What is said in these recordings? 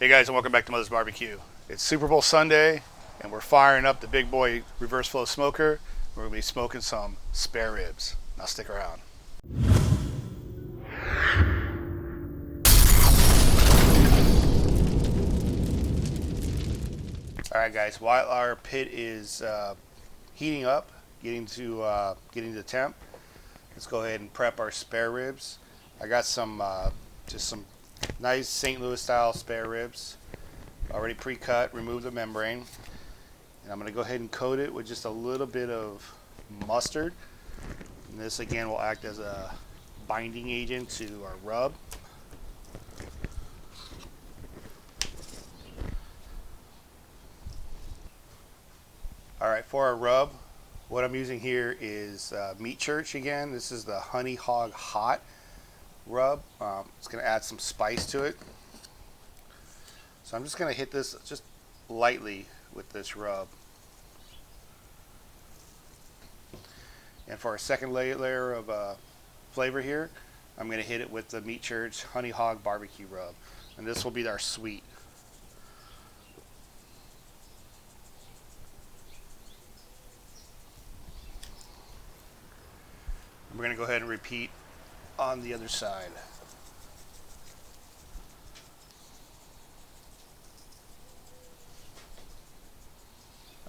Hey guys, and welcome back to Mother's Barbecue. It's Super Bowl Sunday, and we're firing up the big boy reverse flow smoker. We're gonna be smoking some spare ribs. Now stick around. All right, guys. While our pit is heating up, getting to temp, let's go ahead and prep our spare ribs. I got some just some nice St. Louis style spare ribs, already pre-cut. Remove the membrane, and I'm going to go ahead and coat it with just a little bit of mustard. And this again will act as a binding agent to our rub. All right, for our rub, what I'm using here is MeatChurch again. This is the Honey Hog Hot rub. It's going to add some spice to it. So I'm just going to hit this just lightly with this rub. And for our second layer of flavor here, I'm going to hit it with the MeatChurch Honey Hog Barbecue rub. And this will be our sweet. We're going to go ahead and repeat on the other side.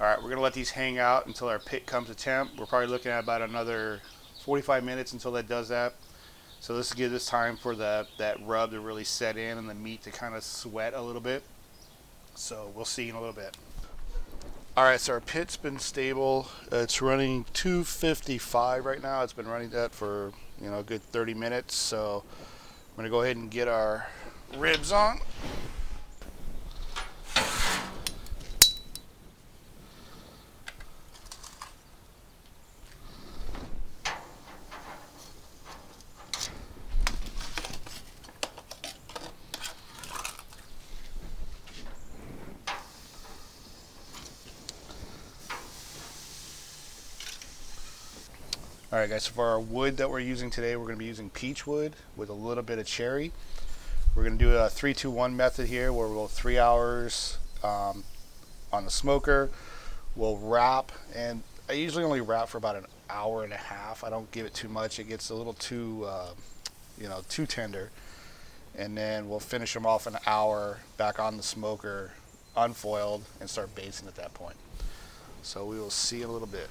Alright, we're going to let these hang out until our pit comes to temp. We're probably looking at about another 45 minutes until that does that. So this gives us time for that rub to really set in and the meat to kind of sweat a little bit. So we'll see in a little bit. Alright, so our pit's been stable. It's running 255 right now. It's been running that for a good 30 minutes. So I'm going to go ahead and get our ribs on. Alright guys, so for our wood that we're using today, we're going to be using peach wood with a little bit of cherry. We're going to do a 3-2-1 method here where we'll go 3 hours on the smoker. We'll wrap, and I usually only wrap for about an hour and a half. I don't give it too much. It gets a little too, too tender. And then we'll finish them off an hour back on the smoker, unfoiled, and start basting at that point. So we will see in a little bit.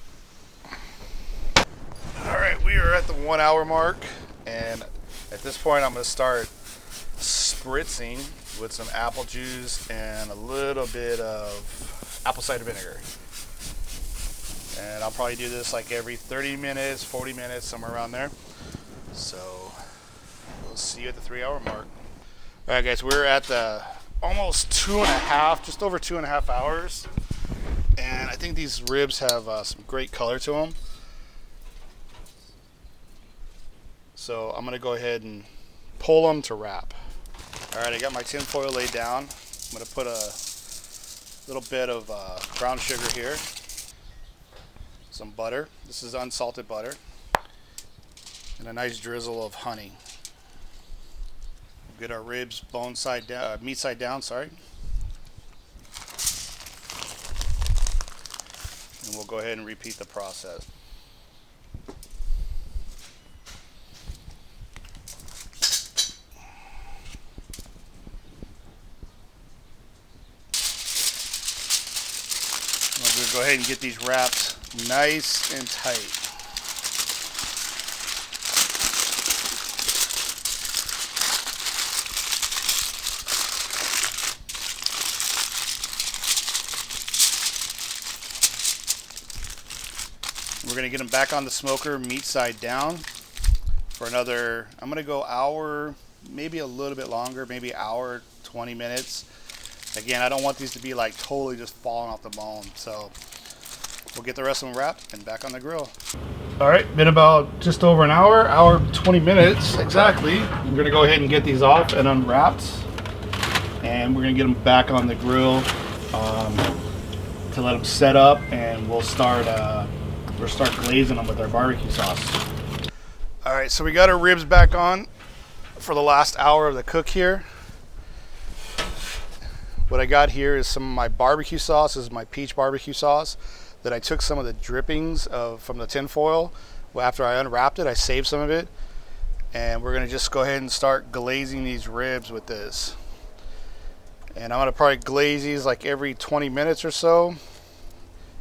Alright, we are at the 1 hour mark, and at this point I'm going to start spritzing with some apple juice and a little bit of apple cider vinegar. And I'll probably do this like every 30 minutes, 40 minutes, somewhere around there. So we'll see you at the 3 hour mark. Alright guys, we're at the almost 2.5, just over 2.5 hours. And I think these ribs have some great color to them. So I'm going to go ahead and pull them to wrap. Alright, I got my tin foil laid down. I'm going to put a little bit of brown sugar here. Some butter. This is unsalted butter. And a nice drizzle of honey. Get our ribs bone side down, meat side down, sorry. And we'll go ahead and repeat the process. I'm going to go ahead and get these wrapped nice and tight. We're going to get them back on the smoker, meat side down, for another, I'm going to go hour, maybe a little bit longer, maybe hour, 20 minutes. Again, I don't want these to be like totally just falling off the bone, so we'll get the rest of them wrapped and back on the grill. All right, been about just over an hour 20 minutes exactly. We're gonna go ahead and get these off and unwrapped, and we're gonna get them back on the grill to let them set up, and we'll start glazing them with our barbecue sauce. All right, so we got our ribs back on for the last hour of the cook here. What I got here is some of my barbecue sauce. This is my peach barbecue sauce that I took some of the drippings from the tin foil. Well, after I unwrapped it, I saved some of it. And we're gonna just go ahead and start glazing these ribs with this. And I'm gonna probably glaze these like every 20 minutes or so,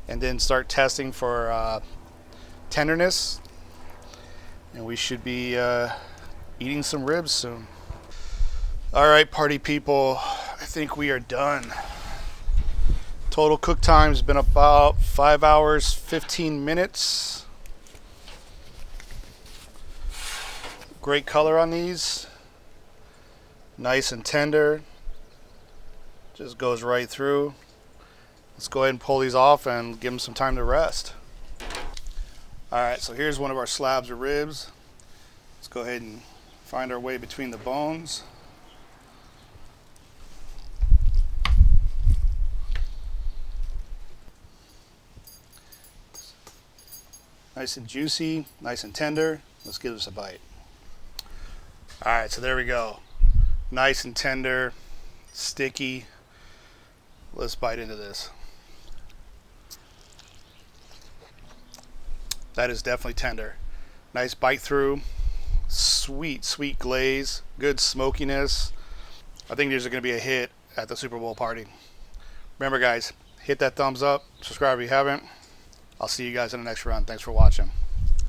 and then start testing for tenderness. And we should be eating some ribs soon. All right, party people, I think we are done. Total cook time's been about 5 hours, 15 minutes. Great color on these. Nice and tender. Just goes right through. Let's go ahead and pull these off and give them some time to rest. All right, so here's one of our slabs of ribs. Let's go ahead and find our way between the bones. Nice and juicy, nice and tender. Let's give this a bite. All right, so there we go. Nice and tender, sticky. Let's bite into this. That is definitely tender. Nice bite through. Sweet, sweet glaze. Good smokiness. I think these are going to be a hit at the Super Bowl party. Remember, guys, hit that thumbs up. Subscribe if you haven't. I'll see you guys in the next round. Thanks for watching.